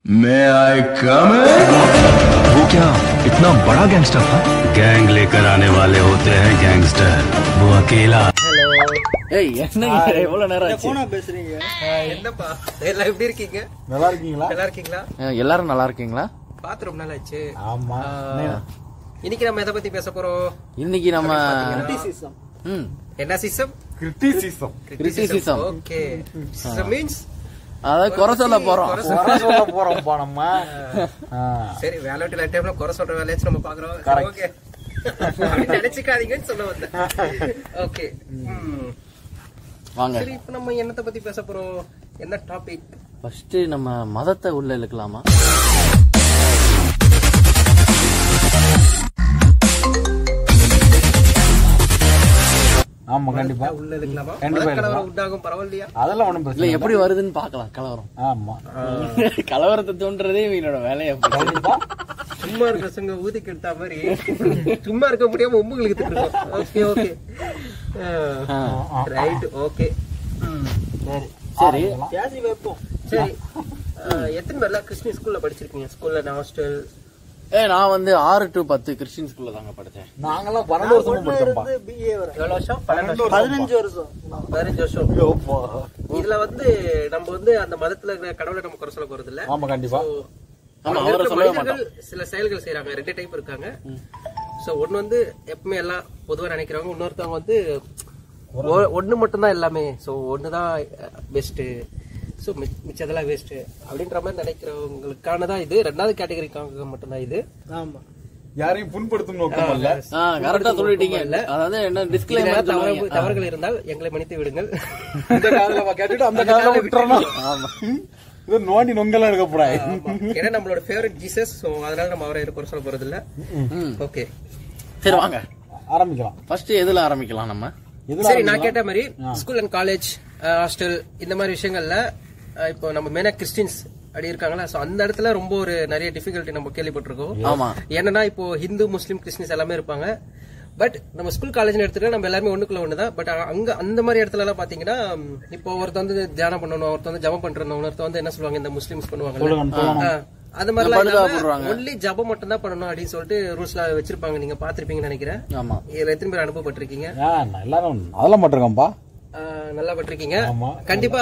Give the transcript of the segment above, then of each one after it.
May I come in? वो क्या इतना बड़ा गैंगस्टर था? गैंग लेकर आने वाले होते हैं गैंगस्टर, वो अकेला। ஏய் என்னங்க எவ்வளவு நேரம் ஆச்சு? போனா பேசுறீங்க. என்னப்பா எல்லாம் எப்படி இருக்கீங்க? நல்லா இருக்கீங்களா? நல்லா இருக்கீங்களா? எல்லாரும் நல்லா இருக்கீங்களா? பாத்து ரொம்ப நாள் ஆச்சு. ஆமா. இன்னைக்கு நம்ம எதை பத்தி பேச போறோம்? இன்னைக்கு நம்ம கிரிட்டிசிசம். என்ன system? Criticism. Okay. System means அத குறை சொல்ல போறோம். போறோம்ப்பா நம்ம. சரி, வேலைட்டு டைம்ல குறை சொல்ற வேலையை நம்ம பாக்குறோம். ஓகே. நினைச்சுக்காதீங்கன்னு சொல்ல வந்தேன். ஓகே. வாங்க. சரி, இப்ப நம்ம என்னத்தை பத்தி பேச போறோம்? என்ன டாபிக்? ஃபர்ஸ்ட் நம்ம மதத்தை உள்ள இழுக்கலாமா? ஆமா, கண்டிப்பா உள்ள இருக்கலாமா? கண்டிப்பா கலவரம் உண்டாகும், பரவாயில்லையா? அதெல்லாம் ஒண்ணும் இல்ல பிரச்சனை எப்படி வருதுன்னு பாக்கலாம். கலவரம். ஆமா. கலவரத்தை தோன்றதே இவனோட வேலையா? சும்மா இருக்க சங்க ஊதி கெடுத்தா மாதிரி சும்மா இருக்க முடியாம உம்புகளுக்கு திட்டுறோம். Okay okay right. ஓகே சரி பேசி வைப்போம். சரி, எத்தனை பேர்லாம் கிறிஸ்டின் ஸ்கூல்ல படிச்சிருக்கீங்க? ஸ்கூல்ல ஹாஸ்டல்? நான் வந்து 6 to 10 கிறிஸ்டின் ஸ்கூல்ல தாங்க படிச்சேன். நாங்கெல்லாம் 12 வருஷமா படிச்சோம்ப்பா. பிஏ வர எவ்வளவு வருஷம்? 15 வருஷம். 15 வருஷம். இதுல வந்து நம்ம வந்து அந்த மதத்துல இருக்கிற கடவுளை நம்ம குறை சொல்ல போறது இல்ல. ஆமா, கண்டிப்பா. ஆமா, அவரை சொல்லவே மாட்டோம். சில செயல்கள் செய்யறாங்க. 2 டைப் இருக்காங்க. சோ ஒன்னு வந்து எப்பவுமே எல்லாம் பொதுவா நினைக்கிறவங்க, இன்னொருத்தவங்க வந்து ஒண்ணு மட்டும் தான் எல்லாமே, சோ ஒண்ணுதான் பெஸ்ட், சோ மிச்சதெல்லாம் வேஸ்ட் அப்படின்ற மாதிரி நினைக்கிறவங்களுக்கானதான் இது. 2வது கேட்டகரிக்காக மட்டும்தான் இது. ஆமா, யாரையும் புண்படுத்தும் நோக்கம் இல்ல. கரெக்டா சொல்லிட்டீங்க. இல்ல அதாவது என்ன டிஸ்க்ளைமர், தவறுகள் இருந்தால் எங்களை மன்னித்து விடுங்கள். இந்த காதுல கேட்டுட்டு அந்த காதுல விட்டுறணும். ஆமா, இது நோண்டி நொங்கெல்லாம் எடுக்க போறாய். ஏன்னா நம்மளோட ஃபேவரட் ஜீசஸ், சோ அதனால நம்ம அவரை குறை சொல்ல போறது இல்ல. ஓகே, சரி வாங்க ஆரம்பிக்கலாம். ஃபர்ஸ்ட் எதுல ஆரம்பிக்கலாம் நம்ம? சரி, நான் கேட்ட மாதிரி ஸ்கூல் அண்ட் காலேஜ், ஹாஸ்டல், இந்த மாதிரி விஷயங்கள்ல இப்போ நம்ம மெயினா கிறிஸ்டின்ஸ் அப்படி இருக்காங்களா, சோ அந்த இடத்துல ரொம்ப ஒரு நிறைய டிஃபிகல்ட்டி நம்ம கேள்விப்பட்டிருக்கோம். ஆமா, என்னன்னா இப்போ ஹிந்து, முஸ்லீம், கிறிஸ்டின்ஸ் எல்லாமே இருப்பாங்க. பட் நம்ம ஸ்கூல் காலேஜ் எடுத்துட்டா நம்ம எல்லாருமே ஒண்ணுக்குள்ள ஒண்ணுதான். பட் அங்க அந்த மாதிரி இடத்துல எல்லாம் பாத்தீங்கன்னா, இப்போ ஒருத்த வந்து தியானம் பண்ணணும், ஒருத்த வந்து ஜபம் பண்றணும், ஒருத்த வந்து என்ன சொல்லுவாங்க, இந்த முஸ்லிம்ஸ் பண்ணுவாங்க அது மாதிரி ஒன்லி ஜபம் மட்டும் தான் பண்ணணும் அப்படின்னு சொல்லிட்டு ரூல்ஸ்ல வச்சிருப்பாங்க. நீங்க பாத்திருப்பீங்கன்னு நினைக்கிறேன். ஆமா, இதுல எத்தனை பேர் அனுப்பப்பட்டிருக்கீங்க? எல்லாரும் அதெல்லாம் பட்டிருக்கோம்பா. நல்லா பட்டிருக்கீங்க. கண்டிப்பா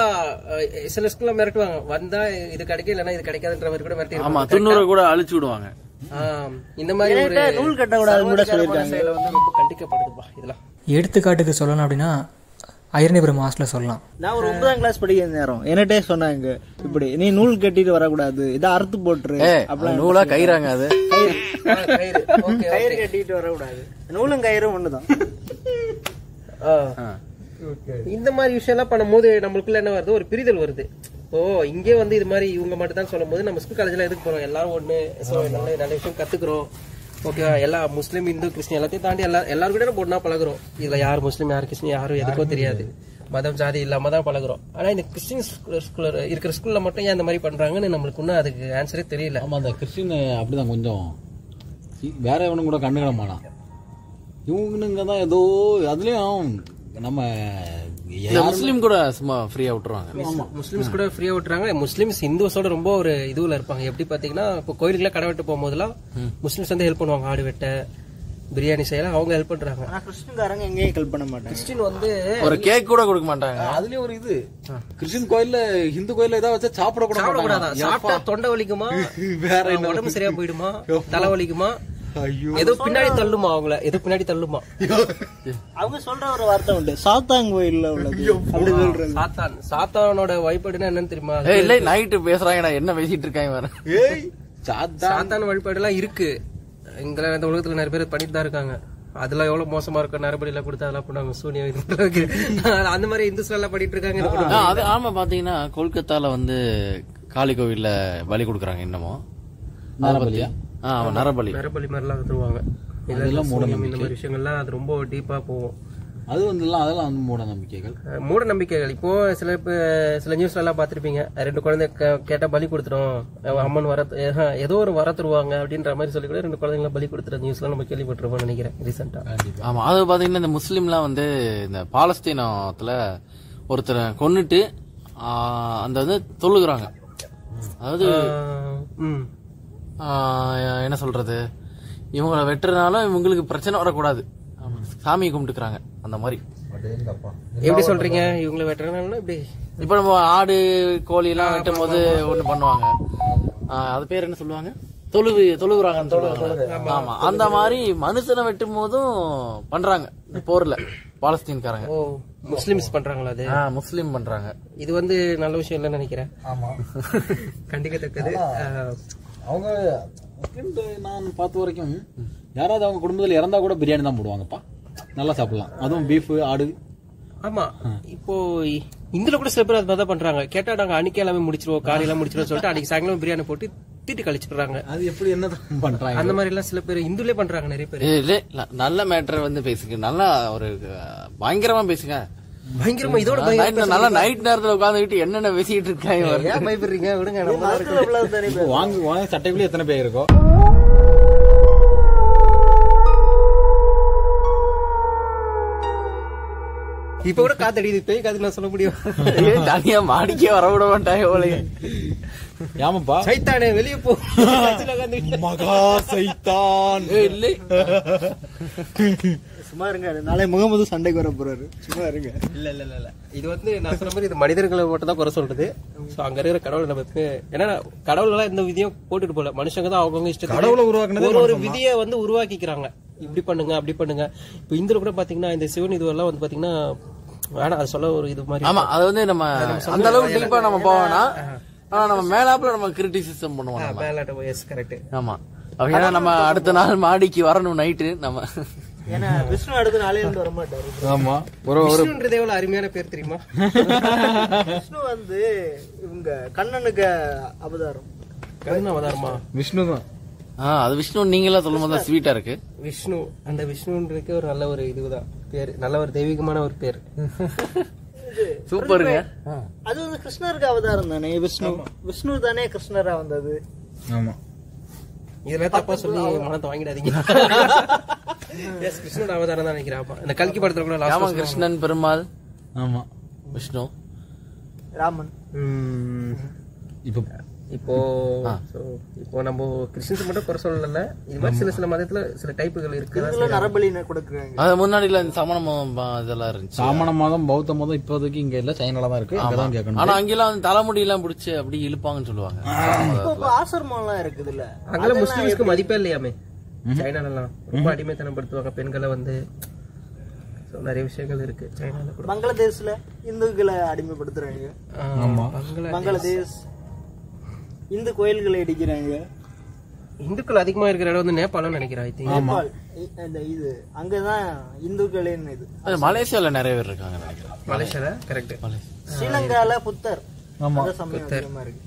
சில ஸ்கூல்ல மிரட்டுவாங்க, வந்தா இது கிடைக்கும் இல்லன்னா இது கிடைக்காதுன்ற மாதிரி கூட மிரட்டி. ஆமா, 90 கூட அழிச்சு விடுவாங்க. இந்த மாதிரி ஒரு நூல் கட்ட கூடாதுன்னு கூட சொல்லிருக்காங்க. ரொம்ப கண்டிக்கப்படுதுப்பா இதெல்லாம். எடுத்துக்காட்டுக்கு சொல்லணும் அப்படின்னா ஐரணிபுரம் ஹாஸ்டல்ல சொல்லலாம். நான் ஒரு 9ஆம் கிளாஸ் படிக்கிற நேரம் என்னட்டே சொன்னாங்க, இப்படி நீ நூல் கட்டிட்டு வரக்கூடாது, இதை அறுத்து போட்டுரு. நூலா கயிறாங்க, அது கயிறு கட்டிட்டு வரக்கூடாது. நூலும் கயிறும் ஒண்ணுதான். இந்த மாதிரி விஷயம் எல்லாம் பண்ணும்போது நம்மளுக்குள்ள என்ன வருது, ஒரு பிரிதல் வருது. இப்போ இங்கே வந்து இது மாதிரி இவங்க மட்டும் தான் சொல்லும் போது நம்ம ஸ்கூல் காலேஜ்ல எதுக்கு போறோம், எல்லாரும் ஒண்ணு, நல்ல விஷயம் கத்துக்கிறோம். ஓகே, எல்லா முஸ்லீம், இந்து, கிறிஸ்டின் எல்லாத்தையும் தாண்டி எல்லாரும் கூட நம்ம ஒண்ணா பழகுறோம். இதுல யார் முஸ்லீம், யார் கிறிஸ்டின், யாரும் எதுக்கும் தெரியாது, மதம் ஜாதி இல்லாம தான் பழகுறோம். ஆனா இந்த கிறிஸ்டின் ஸ்கூல்ல இருக்கிற ஸ்கூல்ல மட்டும் ஏன் இந்த மாதிரி பண்றாங்கன்னு நம்மளுக்கு இன்னும் அதுக்கு ஆன்சரே தெரியல. ஆமா, அந்த கிறிஸ்டின் அப்படிதான் கொஞ்சம் வேற எவனும் கூட கண்டுக்கிட மாட்டான். இவனுங்க தான் ஏதோ அதுலயும் நம்ம முஸ்லீம் கூட சும்மா ஃப்ரீயா விட்டுருவாங்க. முஸ்லிம்ஸ் கூட ஃப்ரீயா விட்டுறாங்க. முஸ்லிம்ஸ் இந்துஸோட ரொம்ப ஒரு இதுல இருப்பாங்க. எப்படி பாத்தீங்கன்னா, இப்போ கோயிலுக்குலாம் கடை வெட்ட போகும்போதெல்லாம் முஸ்லிம்ஸ் வந்து ஹெல்ப் பண்ணுவாங்க. ஆடு வெட்ட, பிரியாணி செய்யலாம், அவங்க ஹெல்ப் பண்றாங்க. கிறிஸ்டின்காரங்க எங்கேயும் ஹெல்ப் பண்ண மாட்டாங்க. கிறிஸ்டின் வந்து ஒரு கேக் கூட கொடுக்க மாட்டாங்க. அதுலயும் ஒரு இது, கிறிஸ்டின் கோயில்ல ஹிந்து கோயில்ல ஏதாவது வச்சா சாப்பிட கூடாது. சாப்பிட்டா தொண்டை வலிக்குமா, வேற உடம்பு சரியா போயிடுமா, தலை வலிக்குமா, ஏதோ பின்னாடி தள்ளுமா, அவங்கள ஏதோ பின்னாடி தள்ளுமா. அவங்க சொல்ற ஒரு வார்த்தை உண்டு, சாத்தான் கோயில்ல உள்ளது. சாத்தானோட வழிபாடுனா என்னன்னு தெரியுமா? இல்ல நைட்டு பேசுறாங்க, என்ன பேசிட்டு இருக்காங்க. சாத்தான வழிபாடு எல்லாம் இருக்கு இந்த உலகத்துல நிறைய பேர் பண்ணிட்டு தான் இருக்காங்க. அதெல்லாம் எவ்வளவு மோசமா இருக்கும், நரபடியில கொடுத்து அதெல்லாம் பண்ணுவாங்க, சூனியம் அந்த மாதிரி இந்துஸ் எல்லாம் பண்ணிட்டு இருக்காங்க. ஆமா, பாத்தீங்கன்னா கொல்கத்தால வந்து காளி கோவில்ல பலி கொடுக்குறாங்க இன்னமும். நரபலி மாதிரி எல்லாம் தருவாங்க. இதெல்லாம் இந்த மாதிரி விஷயங்கள்லாம் அது ரொம்ப டீப்பா போகும். அது வந்து அதெல்லாம் மூட நம்பிக்கைகள். மூட நம்பிக்கைகள். இப்போ சில நியூஸ்ல எல்லாம் பாத்திருப்பீங்க, 2 குழந்தை கேட்டா பலி கொடுத்துரும், அம்மன் வர ஏதோ ஒரு வர தருவாங்க அப்படின்ற மாதிரி சொல்லி கூட 2 குழந்தைங்கள பலி கொடுத்துற நியூஸ் எல்லாம் நம்ம கேள்விப்பட்டிருப்போம் நினைக்கிறேன் ரீசெண்டா. ஆமா, அது பாத்தீங்கன்னா இந்த முஸ்லீம்லாம் வந்து இந்த பாலஸ்தீனத்துல ஒருத்தரை கொன்னுட்டு அந்த வந்து தொழுகிறாங்க. அதாவது என்ன சொல்றது, இவங்களை வெட்டுறதுனால இவங்களுக்கு பிரச்சனை வரக்கூடாது, சாமியை கும்பிட்டுக்கிறாங்க அந்த மாதிரி. எப்படி சொல்றீங்க இவங்களை வெட்டுறதுனால? இப்படி இப்ப நம்ம ஆடு கோழி எல்லாம் வெட்டும் போது ஒண்ணு பண்ணுவாங்க, அது பேர் என்ன சொல்லுவாங்க, தொழுவுறாங்கன்னு சொல்லுவாங்க. ஆமா, அந்த மாதிரி மனுஷனை வெட்டும் போதும் பண்றாங்க இந்த போர்ல பாலஸ்தீன்காரங்க. ஓ, முஸ்லிம்ஸ் பண்றாங்களா? அது முஸ்லீம் பண்றாங்க. இது வந்து நல்ல விஷயம் இல்லைன்னு நினைக்கிறேன். ஆமா, கண்டிக்கத்தக்கது. அவங்க நான் பார்த்த வரைக்கும் யாராவது அவங்க குடும்பத்தில் இறந்தா கூட பிரியாணி தான் போடுவாங்கப்பா, நல்லா சாப்பிடலாம், அதுவும் பீஃப் ஆடு. ஆமா, இப்போ இந்துல கூட சில பேர் அது மாதிரி தான் பண்றாங்க. கேட்டா நாங்க அன்னைக்கு எல்லாமே முடிச்சிருவோம், காலையெல்லாம் முடிச்சிருவோம் சொல்லிட்டு அன்னைக்கு சாயங்காலம் பிரியாணி போட்டு தீட்டு கழிச்சிடுறாங்க. அது எப்படி என்ன பண்றாங்க அந்த மாதிரி எல்லாம் சில பேர் இந்துலே பண்றாங்க நிறைய பேர். நல்ல மேட்டர் வந்து பேசுங்க, நல்லா ஒரு பயங்கரமா பேசுங்க, பயங்கரமா. இதோட நல்லா நைட் நேரத்துல உட்காந்துக்கிட்டு என்னென்ன பேசிட்டு இருக்காங்க, பயப்படுறீங்க, விடுங்க. வாங்க சட்டைக்குள்ளே எத்தனை பேர் இருக்கோ. இப்ப கூட காத்தடிது, பேய் காத்துக்கு நான் சொல்ல முடியும். தனியா மாடிக்கே வர விட மாட்டாங்க. ஏமாப்பா சைத்தானே வெளியே போ, மகா சைத்தான். இல்லை சும்மா இருங்க, நாளை முகமது சண்டைக்கு வர போறாரு, சும்மா இருங்க. இல்ல இல்ல இல்ல, இது வந்து நான் சொன்ன மாதிரி இது மனிதர்களை மட்டும் தான் குறை சொல்றது. சோ அங்க இருக்கிற கடவுள் நம்ம ஏன்னா கடவுள் எல்லாம் இந்த விதியும் போட்டுட்டு போல, மனுஷங்க தான் அவங்கவுங்க இஷ்டத்துக்கு கடவுளை உருவாக்குனது ஒரு விதியை வந்து உருவாக்கிக்கிறாங்க. இப்படி பண்ணுங்க அப்படி பண்ணுங்க. இப்ப இந்துல கூட பாத்தீங்கன்னா இந்த சிவன் இதுவெல்லாம் வந்து பாத்தீங்கன்னா வேணாம், அது சொல்ல ஒரு இது மாதிரி. ஆமா, அது வந்து நம்ம அந்த அளவுக்கு டீப்பா நம்ம போவோம்னா, ஆனா நம்ம மேலாப்ல நம்ம கிரிட்டிசிசம் பண்ணுவோம். கரெக்ட். ஆமா, ஏன்னா நம்ம அடுத்த நாள் மாடிக்கு வரணும் நைட்டு நம்ம. ஏன்னா விஷ்ணு அடுத்த நாளே வர மாட்டாரு. ஆமா, விஷ்ணுன்றதே எவ்வளவு அருமையான பேர் தெரியுமா? விஷ்ணு வந்து இவங்க கண்ணனுக்கு அவதாரம். கண்ணன் அவதாரமா? விஷ்ணு தான். அது விஷ்ணு நீங்களா சொல்லும் போது ஸ்வீட்டா இருக்கு. விஷ்ணு, அந்த விஷ்ணுன்றதுக்கு ஒரு நல்ல ஒரு இதுதான் பேரு, நல்ல ஒரு தெய்வீகமான ஒரு பேரு. சூப்பருங்க. அது வந்து கிருஷ்ணருக்கு அவதாரம் தானே விஷ்ணு. விஷ்ணு தானே கிருஷ்ணரா வந்தது. ஆமா, இதெல்லாம் தப்பா சொல்லி மனத்தை வாங்கிடாதீங்க. கிருஷ்ணோட அவதாரம் தான் நினைக்கிறேன். இந்த கல்கி படத்துல கூட ஆமா, கிருஷ்ணன் பெருமாள். ஆமா, விஷ்ணு ராமன். இப்போ நம்ம கிறிஸ்டியன்ஸ் மட்டும் குறை சொல்லல, இது மாதிரி சில மதத்துல சில டைப்புகள் இருக்கு. நரபலின கொடுக்குறாங்க. அது முன்னாடி சமண இதெல்லாம் இருந்துச்சு. சாமண மதம் பௌத்த மதம் இப்போதைக்கு இங்க இல்ல, சைனால தான் இருக்கு. அங்கதான் கேட்கணும். ஆனா அங்கெல்லாம் தலைமுடி எல்லாம் பிடிச்சு அப்படி இழுப்பாங்கன்னு சொல்லுவாங்க. ஆசிரமம் எல்லாம் இருக்குது இல்ல, அங்கெல்லாம் முஸ்லிம்ஸ்க்கு மதிப்பே இல்லையாமே. சைனால எல்லாம் ரொம்ப அடிமைத்தனப்படுத்துவாங்க பெண்களை வந்து. நிறைய விஷயங்கள் இருக்கு சைனால. பங்களாதேஷ்ல இந்துக்களை அடிமைப்படுத்துறாங்க. பங்களாதேஷ் இந்து கோயில்களை இடிக்கிறாங்க. இந்துக்கள் அதிகமா இருக்கிற இடம் வந்து நேபாளம் நினைக்கிறேன். நேபாள் இது அங்கதான் இந்துக்களின் இது. மலேசியால நிறைய பேர் இருக்காங்க நினைக்கிறேன். மலேசியால கரெக்ட். ஸ்ரீலங்கால புத்தர். சமயம் இருக்கு.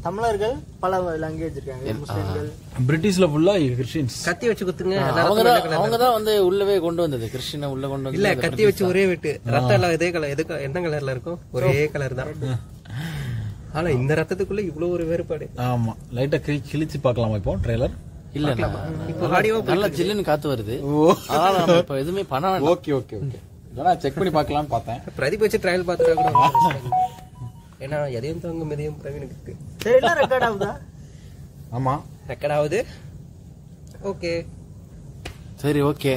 தமிழர்கள் பல லாங்குவேஜ் இருக்காங்க. முஸ்லிம்கள், பிரிட்டிஷ்ல ஃபுல்லா கிறிஸ்டியன்ஸ். கத்தி வச்சு குத்துங்க. அவங்கதான் வந்து உள்ளவே கொண்டு வந்தது, கிறிஸ்டியனை உள்ள கொண்டு வந்து. இல்ல, கத்தி வச்சு ஒரே வெட்டு. ரத்தம் எல்லாம் இதே கலர், எதுக்கு என்ன கலர்ல இருக்கும்? ஒரே கலர் தான். ஆனா இந்த ரத்தத்துக்குள்ள இவ்வளவு ஒரு வேறுபாடு. ஆமா, லைட்டா கிழிச்சு பார்க்கலாமா இப்போ ட்ரெய்லர்? இல்ல, இப்போ ஆடியோ நல்லா ஜில்லுன்னு காத்து வருது. அதனால நம்ம இப்ப எதுவுமே பண்ண வேண்டாம். ஓகே ஓகே ஓகே, நான் செக் பண்ணி பார்க்கலாம்னு பார்த்தேன். பிரதீப் வச்சு ட்ரையல் பார்த்துட்டா கூட. ஏன்னா எதையும் தாங்க எதையும் பிரவீனுக்கு ரெக்கார்ட் ஆகுதா? ஆமா, ரெக்கார்ட் ஆகுது. ஓகே, சரி, ஓகே.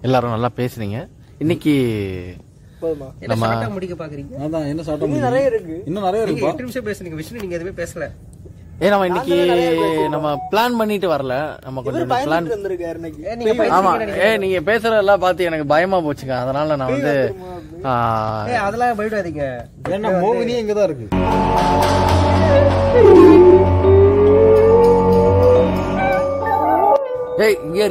எல்லாரும் நல்லா பேசுறீங்க. இன்னைக்கு நம்ம முடிக்க பாக்குறீங்க. அதான் என்ன சாப்பிட்டோம், நிறைய இருக்கு, இன்னும் நிறைய இருக்கு. 8 நிமிஷம் பேசுறீங்க விஷ்ணு, நீங்க எதுவுமே பேசல. நம்ம இன்னைக்கு நம்ம பிளான் பண்ணிட்டு வரல, நம்ம கொஞ்சம் பிளான். ஆமா, நீங்க பேசுறதெல்லாம் பார்த்து எனக்கு பயமா போச்சுங்க. அதனால நான் வந்து அதெல்லாம் பயப்படாதீங்க. ஏன்னா மோகினி இங்கதான் இருக்கு.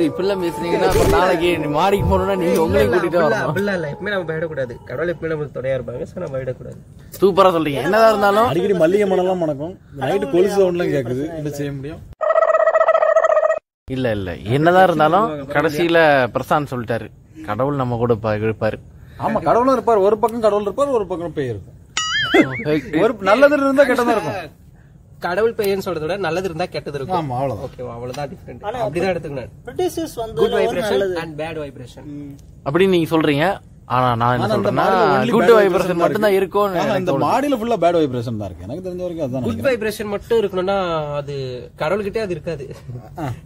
இப்பெல்லாம் பேசுறீங்கன்னா நாளைக்கு மாடிக்கு போனோம்னா நீங்க உங்களையும் கூட்டிட்டு வரணும். அப்படிலாம் இல்ல, எப்பவுமே நம்ம பயப்படக்கூடாது. கடவுள் எப்பவுமே நமக்கு துணையா இருப்பாங்க. சோ நம்ம பயப்படக்கூடாது. சூப்பரா சொல்றீங்க. என்னதான் இருந்தாலும் அடிக்கடி மல்லிகை மணலாம் மணக்கும், நைட்டு கொலுசு சவுண்ட்லாம் கேக்குது. என்ன செய்ய முடியும்? இல்ல இல்ல, என்னதான் இருந்தாலும் கடைசியில பிரசாந்த் சொல்லிட்டாரு, கடவுள் நம்ம கூட இருப்பாரு. ஆமா, கடவுளும் இருப்பார். ஒரு பக்கம் கடவுள் இருப்பார், ஒரு பக்கம் பேய் இருக்கும். ஒரு நல்லது இருந்தா கெட்டதா இருக்கும். கடவுள் பெயர்னு சொல்றத விட நல்லது இருந்தா கெட்டது இருக்கும். ஆமா, அவ்வளவுதான். ஓகேவா, அவ்வளவுதான் டிஃபரெண்ட். அப்படிதான் எடுத்துக்கணும். பிரிட்டிஷர்ஸ் வந்து good vibration and bad vibration அப்படி நீங்க சொல்றீங்க. ஆனா நான் என்ன சொல்றேன்னா குட் வைப்ரேஷன் மட்டும் தான் இருக்கும். இந்த மாடியில ஃபுல்லா பேட் வைப்ரேஷன் தான் இருக்கு எனக்கு தெரிஞ்ச வரைக்கும். அதான் குட் வைப்ரேஷன் மட்டும் இருக்கணும்னா அது கடவுள்கிட்டே அது இருக்காது.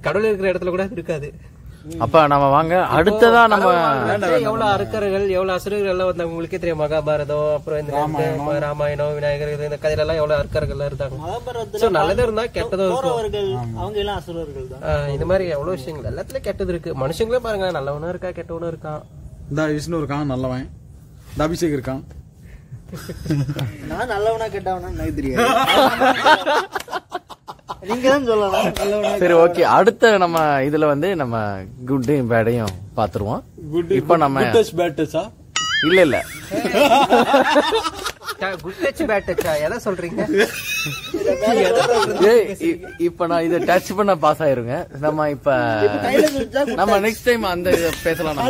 கடவுள் இருக்கிற இடத்துல கூட அது இருக்காது. அப்ப நம்ம வாங்க அடுத்ததா நம்ம எவ்வளவு அறுக்கர்கள் எவ்வளவு அசுரர்கள் எல்லாம் வந்தாங்க உங்களுக்கே தெரியும். மகாபாரதம் அப்புறம் இந்த ராமாயணம் விநாயகர் இந்த கதையில எல்லாம் எவ்வளவு அறுக்கர்கள் இருந்தாங்க. நல்லதும் இருந்தா கெட்டதும் இருக்கும். அவங்க எல்லாம் அசுரர்கள் தான். இந்த மாதிரி எவ்வளவு விஷயங்கள் எல்லாத்துலயும் கெட்டது இருக்கு. மனுஷங்களே பாருங்க நல்லவனும் இருக்கா கெட்டவனும் இருக்கான். இந்த விஷ்ணு இருக்கான் நல்லவன், இந்த அபிஷேக் இருக்கான். நான் நல்லவனா கெட்டவனா எனக்கு தெரியாது. நீங்க தான் சொல்லலாம். சரி ஓகே, அடுத்த நம்ம இதுல வந்து நம்ம குட்டையும் பேடையும் பாத்துருவோம். இப்ப நம்ம பேட் டச்சா இல்ல குட் டச் பேட் டச்சா எதை சொல்றீங்க? இப்ப நான் இதை டச் பண்ண பாஸ் ஆயிருங்க. நம்ம இப்ப நம்ம நெக்ஸ்ட் டைம் அந்த இதை பேசலாம்.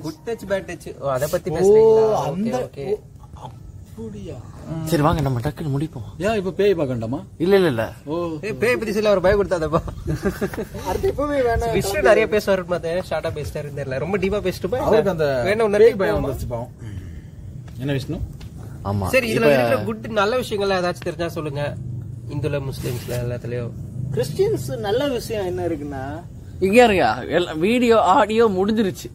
குட் டச் பேட் டச் அத பத்தி பேசுறீங்களா? ஓகே சரி வாங்க நம்ம டக்குன்னு முடிப்போம். ஏன் இப்ப பேய் பாக்கண்டாமா? இல்ல பேய் பத்தி சொல்ல அவர் பயப்படுத்தாதப்பா. அடுத்து இப்பவே வேணாம். விஷ்ணு நிறைய பேசுவாரு மாதிரி ஷார்ட்டா பேசிட்டாரு தெரியல. ரொம்ப டீப்பா பேசிட்டு அவருக்கு அந்த வேணும் பேய் பயம் வந்துச்சு பாவம். என்ன விஷ்ணு? ஆமா சரி இதுல இருக்கிற குட் நல்ல விஷயங்கள் ஏதாச்சும் தெரிஞ்சா சொல்லுங்க. இந்துல முஸ்லிம்ஸ்ல எல்லாத்துலயும். கிறிஸ்டியன்ஸ் நல்ல விஷயம் என்ன இருக்குன்னா இங்க இருங்க வீடியோ ஆடியோ முடிஞ்சிருச்சு.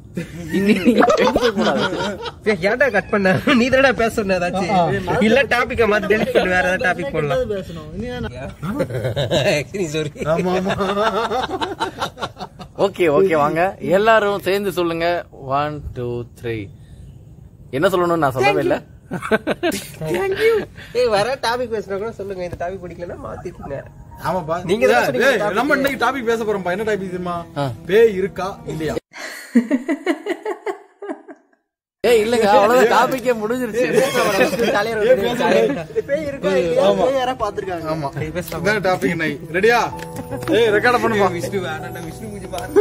ஏன்டா கட் பண்ண? நீ தானடா பேச சொன்ன ஏதாச்சும் இல்ல டாபிக்க மாத்தி டெலிட் பண்ணி வேற ஏதாவது டாபிக் போடலாம். ஓகே வாங்க எல்லாரும் சேர்ந்து சொல்லுங்க. 1 2 3 என்ன சொல்லணும்னு நான் சொல்லவே இல்ல. வேற டாபிக் பேசுனா கூட சொல்லுங்க. இந்த டாபிக் பிடிக்கலன்னா மாத்திட்டுங்க. ஆமாப்பா நீங்க நம்ம இன்னைக்கு டாபிக் பேச போறோம். என்ன டாபிக் தெரியுமா? பேய் இருக்கா இல்லையா? இல்லங்க அவ்வளவுதான் டாபிக்கே முடிஞ்சிருச்சு. பேய் இருக்கா இல்லையா யாரா பாத்துருக்காங்க. ஆமா இதான் டாபிக். ரெடியா? ரெக்கார்ட் பண்ணுமா? விஷ்ணு வேணாம், விஷ்ணு மூஞ்சி பாரு.